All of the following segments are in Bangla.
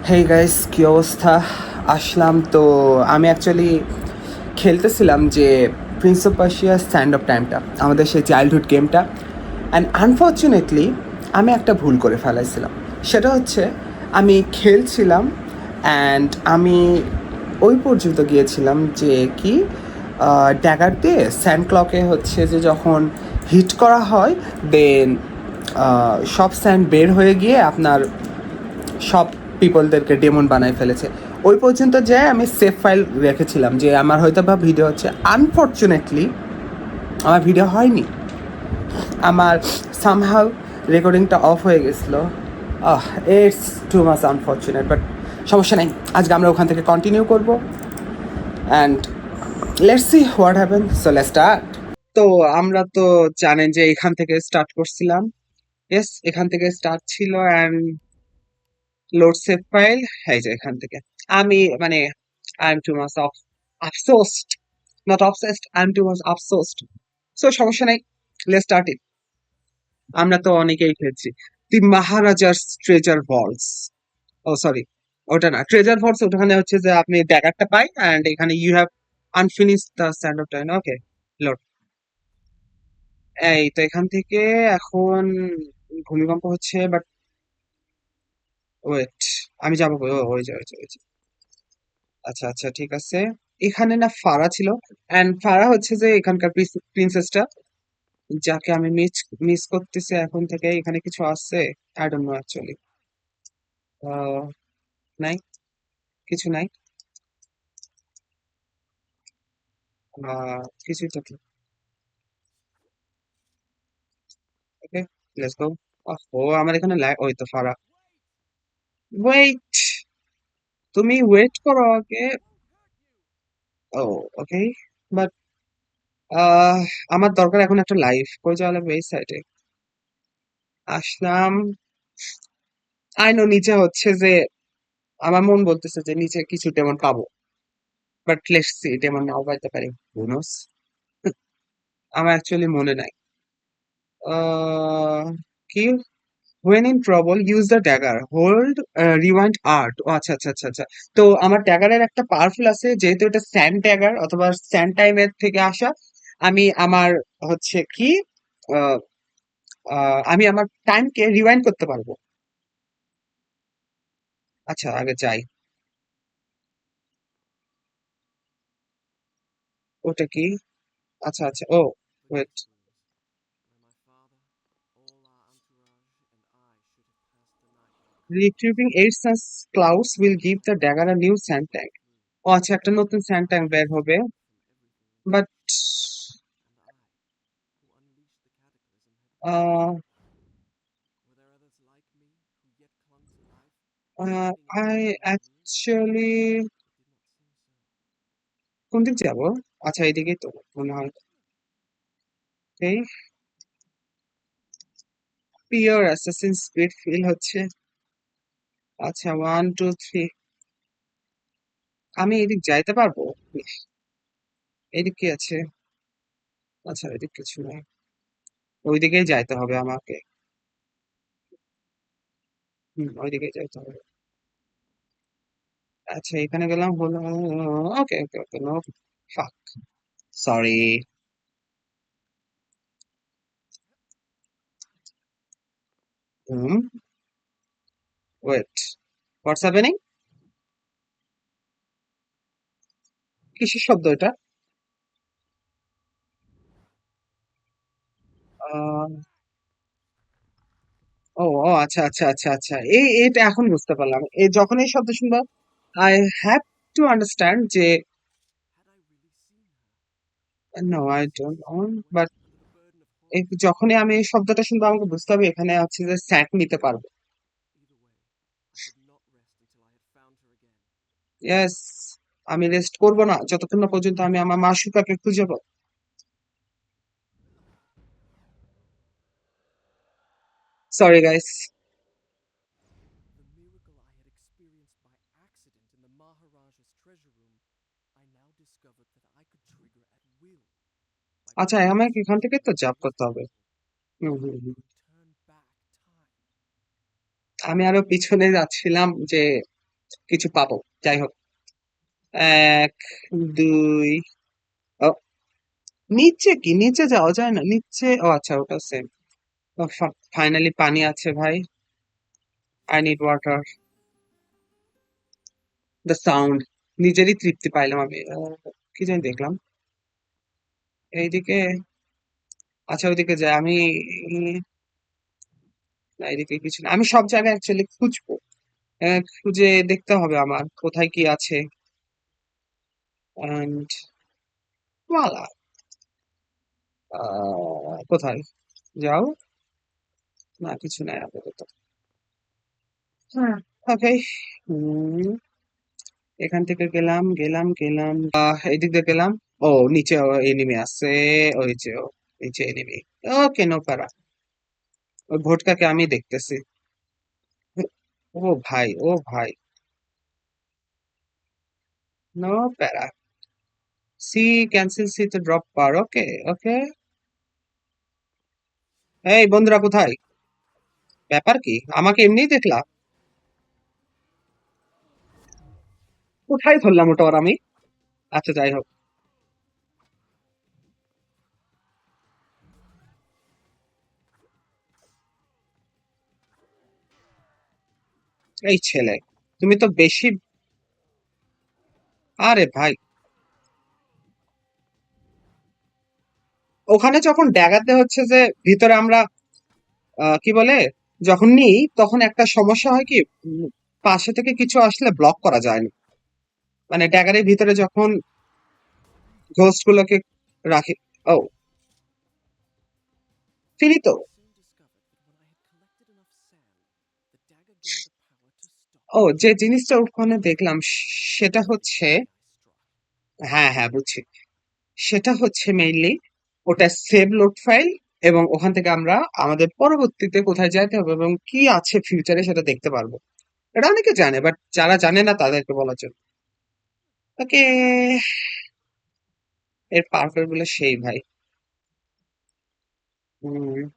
হেই গাইস, কী অবস্থা? আসলাম তো। আমি অ্যাকচুয়ালি খেলতেছিলাম যে Prince of Persia stand of টাইমটা, আমাদের সেই চাইল্ডহুড গেমটা। অ্যান্ড আনফর্চুনেটলি আমি একটা ভুল করে ফেলাইছিলাম। সেটা হচ্ছে, আমি খেলছিলাম অ্যান্ড আমি ওই পর্যন্ত গিয়েছিলাম যে কি ড্যাগার দিয়ে স্যান্ড ক্লকে হচ্ছে যে যখন হিট করা হয়, দেন সব স্যান্ড বের হয়ে গিয়ে আপনার সব পিপলদেরকে ডেমন বানায় ফেলেছে। ওই পর্যন্ত যেয়ে আমি সেভ ফাইল রেখেছিলাম যে আমার হয়তো বা ভিডিও হচ্ছে। আনফর্চুনেটলি আমার ভিডিও হয়নি। আমার সামহাউ রেকর্ডিংটা অফ হয়ে গেছিলো। It's too much unfortunate, but সমস্যা নেই। আজকে আমরা ওখান থেকে কন্টিনিউ করবো and let's see what happen. So let's start. তো আমরা তো জানেন যে এখান থেকে স্টার্ট করছিলাম। ইয়েস, এখান থেকে স্টার্ট ছিল অ্যান্ড লোড সেভ ফাইল। এই যে এখান থেকে আমি মানে I am too much of আফসোসড, not obsessed, I am too much আফসোসড। সো সমস্যা নাই, লেটস স্টার্ট ইট। আমরা তো অনেকেই খেলছি দি মহারাজার ট্রেজার ভল্টস। ও সরি, ওটা না, ট্রেজার ভল্টস ওখানে হচ্ছে যে আপনি ড্যাগারটা পাই অ্যান্ড এখানে you have unfinished the stand of time. Okay, load. এই তো এখান থেকে এখন ভূমিকম্প হচ্ছে, বাট ওয়েট, আমি যাবো কই? ও, ওই যে ওই যে ওই যে। আচ্ছা আচ্ছা, ঠিক আছে। এখানে না ফারা ছিল, এন্ড ফারা হচ্ছে যে এখানকার প্রিন্সেসটা, যাকে আমি মিস মিস করতেছি এখন থেকে। এখানে কিছু আছে? I don't no actually. নাই, কিছু নাই। কিছুই তো। ওকে, লেটস গো। ও, আমার এখানে ওই তো ফারা। ওয়েট, তুমি ওয়েট করো ওকে। ও, ওকে, বাট আহ আমার দরকার এখন একটা লাইফ। কই যাওয়া লাগবে? এই সাইডে আসলাম। আই নো নিচে হচ্ছে যে আমার মন বলতেছে যে নিচে কিছু ডেমন পাবো, বাট লেটস সি, ডেমন নাও পাইতে পারি, হু নোস। আমার অ্যাকচুয়ালি মনে নাই। কি, when in trouble use the dagger, hold rewind art। ও আচ্ছা আচ্ছা আচ্ছা আচ্ছা। তো আমার ড্যাগারের একটা পাওয়ারফুল আছে, যেহেতু এটা স্যান্ড ড্যাগার অথবা স্যান্ড টাইমের থেকে আসা। আমি আমার হচ্ছে কি আহ, আমি আমার টাইমকে রিওয়াইন্ড করতে পারবো। আচ্ছা, আগে যাই। ওটা কি? আচ্ছা আচ্ছা, ও wait. Retrieving eight such clouds will give the dagger a new sand tank. ও আচ্ছা, একটা নতুন স্যান্ড ট্যাঙ্ক বের হবে, বাট আই অ্যাকচুয়ালি কোন দিক যাবো? আচ্ছা, এইদিকেই তো মনে হয়। এই পিওর অ্যাসাসিন স্পিড ফিল হচ্ছে। আচ্ছা, ওয়ান টু থ্রি। আমি এদিক যাইতে পারবো? এদিক কি আছে? আচ্ছা, এদিক কিছু নেই। ওইদিকেই যাইতে হবে আমাকে। ওইদিকেই যাইতে হবে। আচ্ছা, এখানে গেলাম হলো। ওকে ওকে ওকে, নো ফাক, সরি। হুম, ওয়েট, হোয়াটস হ্যাপেনিং? কিসের শব্দ এটা? আহ, ও ও আচ্ছা আচ্ছা আচ্ছা আচ্ছা, এটা এখন বুঝতে পারলাম। যখন এই শব্দ শুনবো, আই হ্যাভ টু আন্ডারস্ট্যান্ড যে no, I don't know, but যখনই আমি এই শব্দটা শুনবো আমাকে বুঝতে হবে এখানে হচ্ছে যে স্যাক নিতে পারবো। ইয়েস, আমি রেস্ট করবো না যতক্ষণ না পর্যন্ত আমি আমার মাসুকাকে খুঁজে পাবো। Sorry guys. আচ্ছা, আমাকে এখান থেকে তো জাম্প করতে হবে। হুম হুম হুম। আমি আরো পিছনে যাচ্ছিলাম যে কিছু পাবো। যাই হোক, এক, দুই, ও, নিচে কি নিচে যাওয়া যায় না নিচে? ও আচ্ছা, ওটা সেম। ফাইনালি পানি আছে ভাই। I need water. The sound, নিজেরই তৃপ্তি পাইলাম আমি। কি জানি দেখলাম এইদিকে। আচ্ছা, ওইদিকে যাই আমি। না, এদিকে কিছু না, আমি সব জায়গায় অ্যাকচুয়ালি খুঁজবো। খুঁজে দেখতে হবে আমার কোথায় কি আছে। And voila! কোথায় যাও? না, কিছু নাই আপাতত। হ্যাঁ, ওকে। এখান থেকে গেলাম গেলাম গেলাম, এদিক দিয়ে গেলাম। ও, নিচে এনিমি আছে। ওই যে নিচে এনিমি। ওকে, নো প্যারা। ওই ভোটকাকে আমি দেখতেছি। ও ভাই, ও ভাই, নো প্যারা। সি, ক্যান্সেল সি তো ড্রপ পার। ওকে, ওকে। এই বন্ধুরা কোথায়? ব্যাপার কি, আমাকে এমনিই দেখলা? কোথায় ধরলাম ওটা ওর আমি? আচ্ছা, যাই হোক। এই ছেলে, তুমি তো বেশি। আরে ভাই, ওখানে যখন ড্যাগাতে হচ্ছে যে ভিতরে আমরা কি বলে, যখন নিই তখন একটা সমস্যা হয় কি, উম, পাশে থেকে কিছু আসলে ব্লক করা যায় না। মানে ড্যাগারের ভিতরে যখন ঘোস্ট গুলোকে রাখি। ও, ফিনিতো। ও, যে জিনিসটা ওখানে দেখলাম সেটা হচ্ছে, হ্যাঁ হ্যাঁ বুঝছি, সেটা হচ্ছে মেইনলি ওটা সেভ লোড ফাইল, এবং ওখান থেকে আমরা আমাদের পরবর্তীতে কোথায় যেতে হবে এবং কি আছে ফিউচারে সেটা দেখতে পারবো। এটা অনেকে জানে, বাট যারা জানে না তাদেরকে বলার জন্য। ওকে। এর পার্কার গুলো সেই ভাই। উম,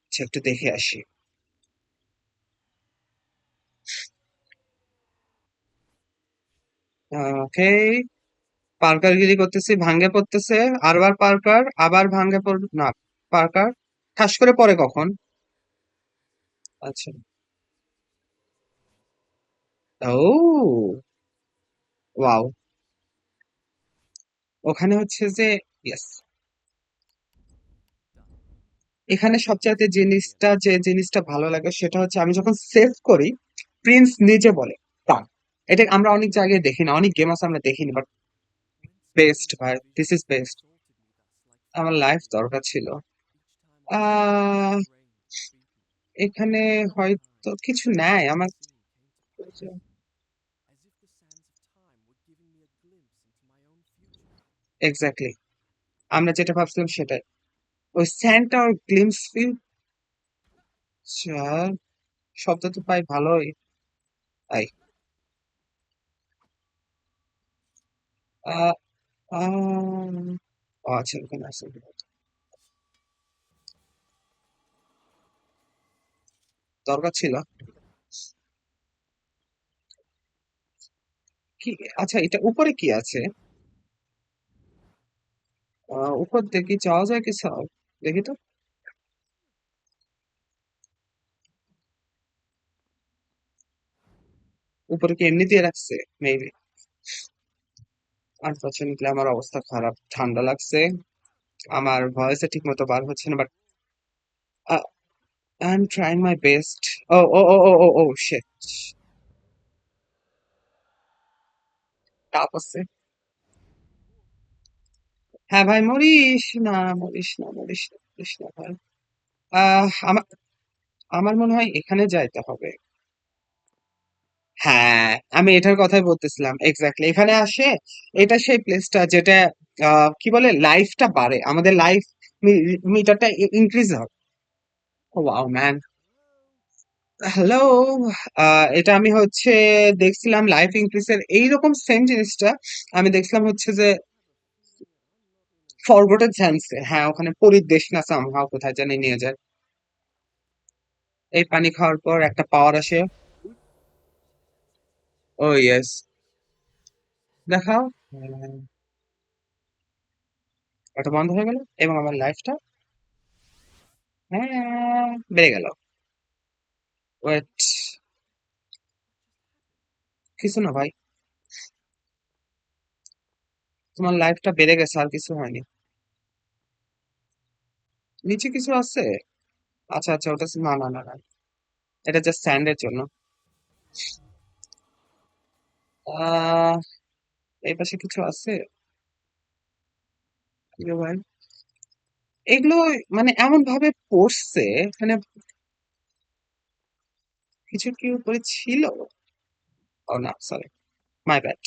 আচ্ছা, একটু দেখে আসি। ওকে। পার্কার গিরি করতেছি, ভাঙ্গে পড়তেছে। আরবার পার্কার, আবার ভাঙ্গে পড় না। পার্কার ঠাস করে পড়ে কখন? আচ্ছা। ও, ওয়াও। ওখানে হচ্ছে যে, ইয়েস, এখানে সবচাইতে যে জিনিসটা ভালো লাগে সেটা হচ্ছে আমি যখন সেভ করি, প্রিন্স নিজে বলে তা। এটা আমরা অনেক জায়গায় দেখি না, অনেক গেম আছে আমরা দেখিনি, বাট বেস্ট ভাই, দিস ইজ বেস্ট। আমার লাইফ দরকার ছিল। আহ এখানে হয়তো কিছু নাই আমার। এক্স্যাক্টলি, আমরা যেটা ভাবছিলাম সেটাই। ওই স্যান্টা ওর গ্লিমস ফিল। শব্দ তো পাই ভালোই। তাই। আহ, আহ, ও আচ্ছা, ওখানে আছে। দরকার ছিল কি? আচ্ছা, এটা উপরে কি আছে? উপর দেখি যাওয়া যায় কি সব? দেখি তো। উপরে কি এমনি দিয়ে রাখছে? মেবি। আনফরচুনেটলি আমার অবস্থা খারাপ, ঠান্ডা লাগছে। আমার ভয়েসে ঠিক মতো বার হচ্ছে না, but I am trying my best. Oh O O O O O shit. টাপ আছে। হ্যাঁ ভাই, মরিস না, মরিস না, মরিস না, মরিস না ভাই। আমার আমার মনে হয় এখানে যাইতে হবে। হ্যাঁ, আমি এটার কথাই বলতেছিলাম, এক্স্যাক্টলি এখানে আসে। এটা সেই প্লেসটা যেটা কি বলে, লাইফটা বাড়ে, আমাদের লাইফ মিটারটা ইনক্রিজ হয়। Wow man. হ্যালো। এটা আমি হচ্ছে দেখছিলাম লাইফ ইনক্রিজের এইরকম সেম জিনিসটা আমি দেখছিলাম হচ্ছে যে ফরগটেন স্যান্ডসে। হ্যাঁ, ওখানে পরীর দেশ না সামহাও কোথায় জানি নিয়ে যায়। এই পানি খাওয়ার পর একটা পাওয়ার আসে। ও ইয়েস, দেখাও। হ্যাঁ, ওটা বন্ধ হয়ে গেল এবং আমার লাইফটা হ্যাঁ বেড়ে গেল। ওয়েট, কিছু না ভাই, তোমার লাইফটা বেড়ে গেছে, আর কিছু হয়নি। নিচে কিছু আছে? আচ্ছা আচ্ছা, ওটা না না না না, এটা জাস্ট স্যান্ডের জন্য। আহ এই পাশে কিছু আছে? কি রে ভাই, এগুলো মানে এমন ভাবে পড়ছে, মানে কিছু কি উপরে ছিল? ও না, sorry, my bad,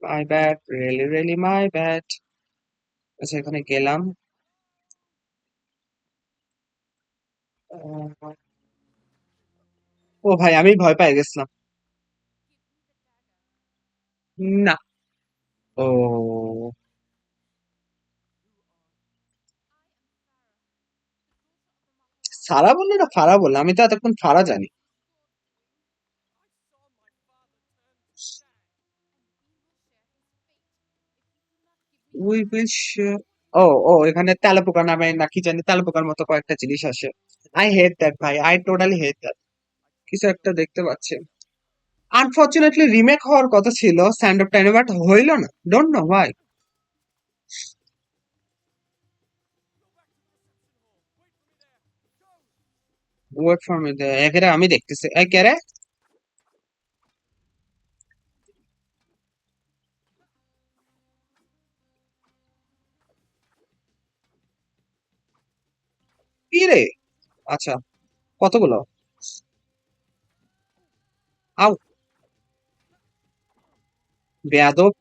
my bad, really really my bad. আচ্ছা, এখানে গেলাম। আহ, ও ভাই, আমি ভয় পেয়ে গেছিলাম। না। ও, সারা বললো না ফারা বললো, আমি তো এতক্ষণ ফারা জানি। We will. ও, ও এখানে তেলাপোকা নামে না কি জানি, তেলাপোকার মতো কয়েকটা জিনিস আসে। আই হেট দ্যাট ভাই, আই টোটালি হেট দ্যাট। কিছু একটা দেখতে পাচ্ছি। আনফরচুনেটলি রিমেক হওয়ার কথা ছিল স্ট্যান্ড অফ টাইম, বাট হইল না, ডোন্ট নো ভাই। ওয়েট ফর মি, একেরে আমি দেখতেছি, একেরে। কি রে? আচ্ছা, কতগুলো? আউ, বেয়াদব,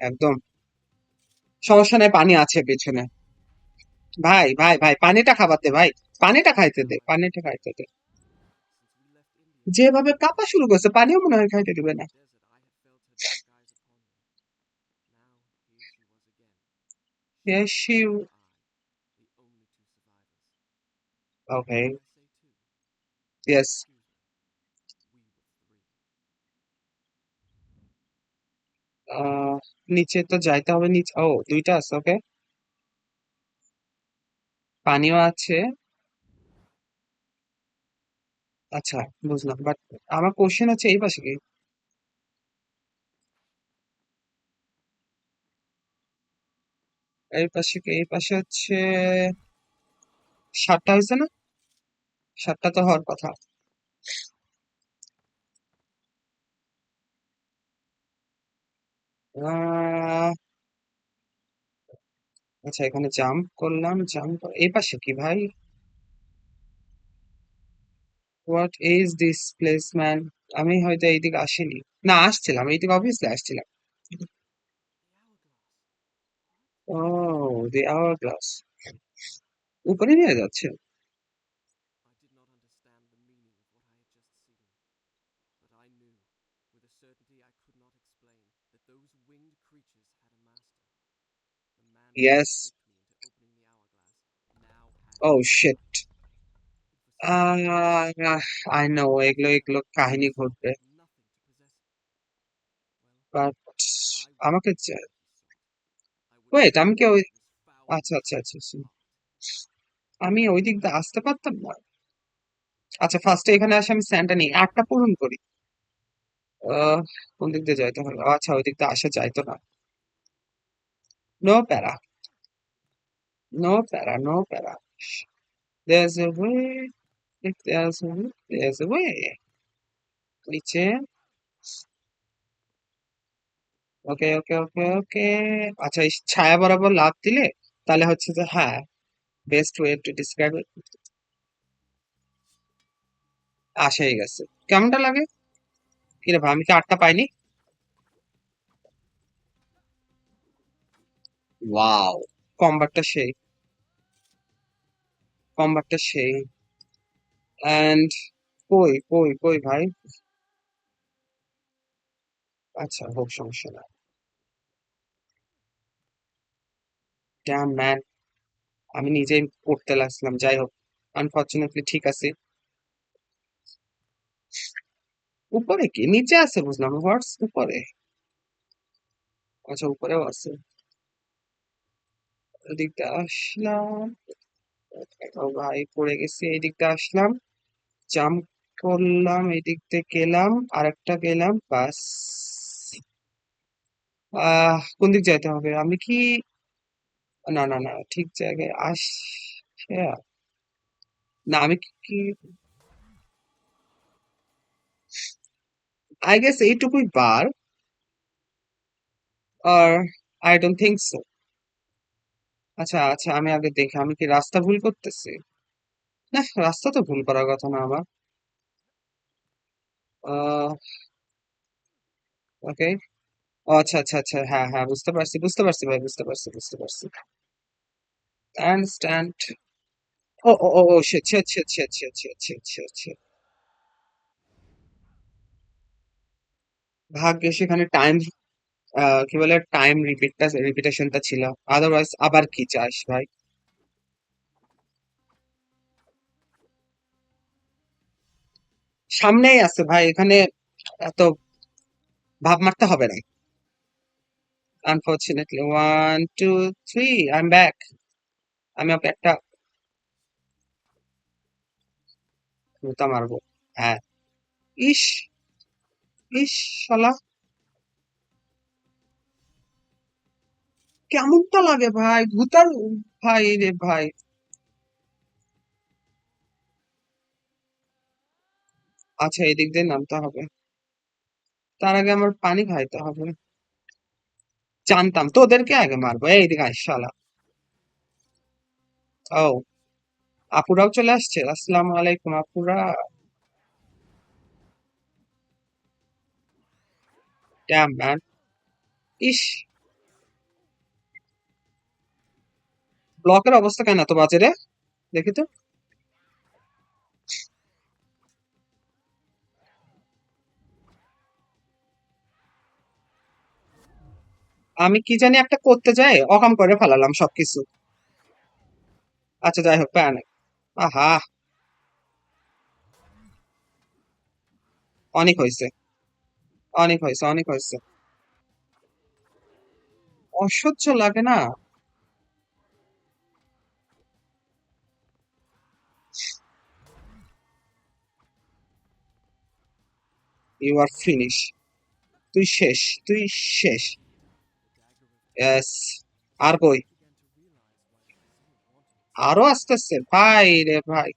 একদম। সমস্যা নেই, পানি আছে পেছনে। ভাই ভাই ভাই, পানিটা খাবার দে ভাই, পানিটা খাইতে দে, পানিটা খাইতে দে। যেভাবে কাঁপা শুরু করছে, পানিও মনে হয় খাইতে দিবে না। Yes, she. Okay. Yes. আহ নিচে তো যাইতে হবে, নিচে ও দুইটা আছে, ওকে। পানিও আছে। আচ্ছা, বুঝলাম, বাট আমার কোশ্চেন হচ্ছে এই পাশে কি? এই পাশে কি? এই পাশে হচ্ছে 7টা হয়েছে না? 7টা তো হওয়ার কথা। আহ আচ্ছা, এখানে জাম্প করলাম, জাম্প এই পাশে কি ভাই? What is this place man? আমি হয়তো এইদিকে আসিনি। না, আসছিলাম এইদিকে, অবভিয়াসলি আসছিলাম। ও, দি আওয়ার গ্লাস, উপরে নিয়ে যাচ্ছে। Yes. Oh shit. I know, এগুলো এগুলো কাহিনী ঘটবে, বাট আমাকে ওয়েট, আমি কি ওই, আচ্ছা আচ্ছা আচ্ছা আচ্ছা। আমি ওই দিক দিয়ে আসতে পারতাম না। আচ্ছা, ফার্স্টে এখানে আসে আমি স্যান্ডটা নিই, 8টা পূরণ করি। আহ কোন দিক দিয়ে যাইতে হবে? আচ্ছা, ওই দিক দিয়ে আসা যাইতো না। নো প্যারা, নো প্যারা, নো প্যারা। There's a way, if there's a way, there's a way. নিচে। ওকে ওকে ওকে ওকে। আচ্ছা, এই ছায়া বরাবর লাফ দিলে তাহলে হচ্ছে যে, হ্যাঁ, best way to describe it. আসাই গেছে। কেমনটা লাগে? কি রে ভাই, আমি কি 8টা পাইনি? ওয়াও, কম্বাটটা সেই, কম্বাটটা সেই। এন্ড কই কই কই ভাই? আচ্ছা, হোক, সমস্যা না। Damn man. আমি নিজেই পড়তে লাগছিলাম, যাই হোক আনফরচুনেটলি ঠিক আছে। উপরে কি নিচে আছে বুঝলাম, হোয়াটস উপরে? আচ্ছা উপরেও আছে। এদিকটা আসলাম, ও ভাই পড়ে গেছি, এই দিকটা আসলাম, জাম্প করলাম, এই দিক দিয়ে গেলাম, আরেকটা গেলাম, বাস। কোন দিক যাইতে হবে? আমি কি, না না না, ঠিক জায়গায় না আমি কি, আই গেস এইটুকুই বার, আর আই ডোন্ট থিঙ্ক সো। আচ্ছা আচ্ছা, আমি আগে দেখি আমি কি রাস্তা ভুল করতেছি। না, রাস্তা তো ভুল করার কথা না আমার। আহ ওকে। আচ্ছা আচ্ছা আচ্ছা, হ্যাঁ হ্যাঁ, বুঝতে পারছি বুঝতে পারছি ভাই, বুঝতে পারছি বুঝতে পারছি। আন্ডারস্ট্যান্ড। ও ও ও ও shit shit shit shit shit shit shit shit shit. ভাগ্যে সেখানে টাইম, কি বলে, টাইম রিপিটেশনটা ছিল, আদারওয়াইজ আবার কি চাস ভাই। সামনেই আছে ভাই, এখানে এত ভাব মারতে হবে না। Unfortunately, 1 2 3, I am back. আমি ওকে একটা গুতা মারবো। হ্যাঁ। ইস, ইস, শালা, কেমনটা লাগে ভাই ভূতার, ভাই রে ভাই। আচ্ছা, এদিক দিয়ে নামতে হবে, তার আগে আমার পানি খাইতে হবে। জানতাম তোদেরকে আগে মারবো, এইদিকে আয় শালা। ও, আপুরাও চলে আসছে, আসসালামু আলাইকুম আপুরা। Dam man. ইস, ব্লকের অবস্থা কেন এত বাজে রে? দেখি তো। আমি কি জানি একটা করতে যাই, অকাম করে ফেলালাম সবকিছু। আচ্ছা যাই হোক, প্যান। আহা, অনেক হয়েছে, অনেক হয়েছে, অনেক হয়েছে। অসহ্য লাগে না? You are finish. তুই শেষ, তুই শেষ। Yes. আর কই? আরো আসতেছে ভাই রে ভাই।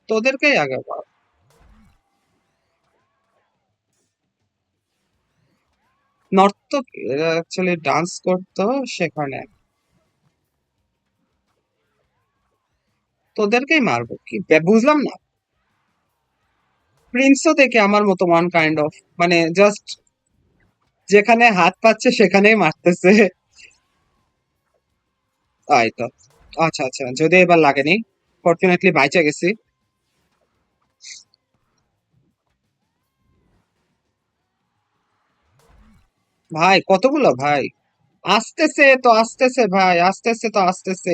তোদেরকেই আগে বল। নর্তক, অ্যাকচুয়ালি ডান্স করতো সেখানে। তোদেরকেই মারবো কি বুঝলাম না। প্রিন্সও দেখে আমার মতো ওয়ান কাইন্ড অফ, মানে জাস্ট যেখানে হাত পাচ্ছে সেখানেই মারতেছে। তাই তো। আচ্ছা আচ্ছা, যদি এবার লাগেনি, ফর্চুনেটলি বাইচে গেছি। ভাই কতগুলো ভাই? আসতেছে তো আসতেছে ভাই, আসতেছে তো আসতেছে।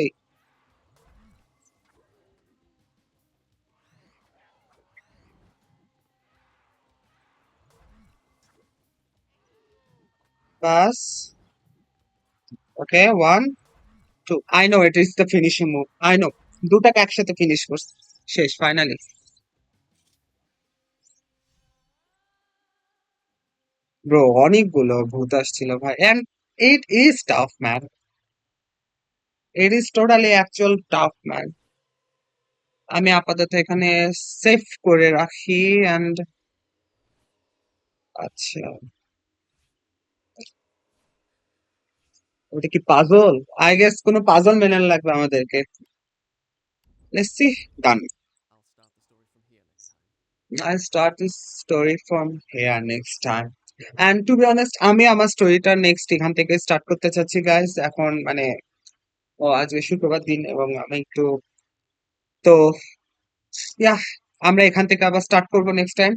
বাস। ওকে, 1 2, I know it is the finishing move, I know. দুটাকে একসাথে ফিনিশ করছি, শেষ ফাইনালি। ব্রো অনেকগুলো ভূত আসছিল ভাই, and it is tough man, it is totally actual tough man. আমি আপাতত এখানে সেভ করে রাখি, এন্ড আচ্ছা, ওটা কি পাজল? আই গেস কোনো পাজল মেনে লাগবে আমাদেরকে। Let's see. Done. I start this story from here next time. And to be honest, আমি আমার স্টোরিটা নেক্সট এখান থেকে স্টার্ট করতে চাচ্ছি গাইস, এখন মানে, ও আজকে শুক্রবার দিন এবং আমি একটু, তো ইয়াহ, আমরা এখান থেকে আবার স্টার্ট করবো নেক্সট টাইম।